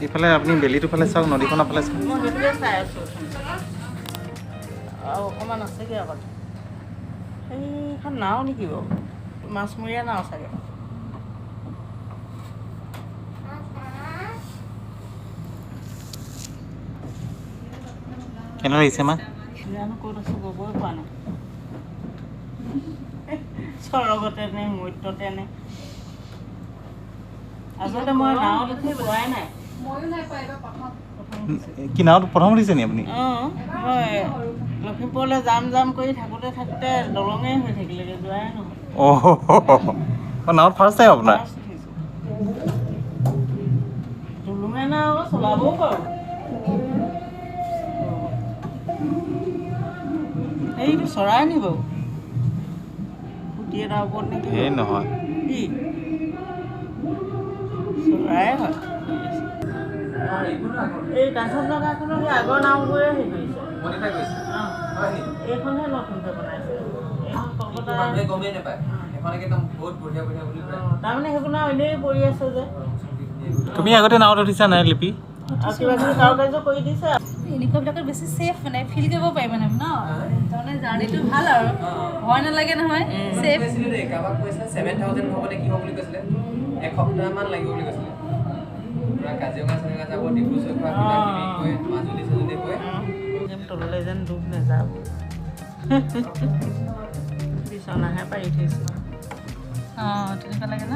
এইফালে আপুনি বেলিটোৰ ফালে চাওক, নদীখনৰ ফালে চাওক। মই সেইটোকে চাই আছোঁ আৰু অকণমান আছেগৈ আগত। সেইখন নাও নেকি বাৰু? মাছমৰীয়া নাও চাগে। কেনেকুৱা লাগিছে মা? জানো ক'ত আছোঁ ক'বই পৰা নাই। স্বৰ্গতে নে মৰ্ত্যতে নে। আচলতে মই নাৱত উঠি পোৱাই নাই। কি নাৱত প্ৰথম উঠিছে নি আপুনি? অঁ, মই লখিমপুৰলৈ যাম কৰি থাকোঁতে দলঙেই হৈ থাকিলেগৈ, যোৱাই নহয়। অঁ, নাৱত ফাৰ্ষ্ট টাইম আপোনাৰ? ফাৰ্ষ্ট উঠিছোঁ। জুলুঙে নাও আকৌ চলাবও পাৰোঁ। এইটো চৰাই নি বাৰু? খুটি এটাৰ ওপৰত নেকি? এই নহয়, কি চৰাই হয়? এই কাঞ্চনজংঘাখনৰ সেই আগৰ নাওবোৰে হেৰি কৰিছে। অঁ, এইখনহে নতুনকৈ বনাইছে। এইখন তাৰমানে সেইবোৰ নাও এনেই পৰি আছে যে। তুমি আগতে নাৱত উঠিছা নাই লিপি? আৰু কিবা কিবি কাৰুকাৰ্য কৰি দিছে। এনেকুৱাবিলাকত বেছি ছেফ মানে ফিল কৰিব পাৰি মানে ন, তাৰমানে জাৰ্ণিটো ভাল আৰু ভয় নালাগে নহয়, ছেফ। কাৰোবাক কৈছিলে 7,000 হ'ব নে কি হ'ব বুলি কৈছিলে, এসপ্তাহমান লাগিব বুলি কৈছিলে। পুৰা কাজিৰঙা যাব, ডিব্ৰু চৈখোৱা কিবা কিবি গৈ মাজুলী গৈ তললৈ যেন ডুব নাযাব। বিচনাহে পাৰি থৈছোঁ। অঁ, তেনেকুৱা লাগে ন।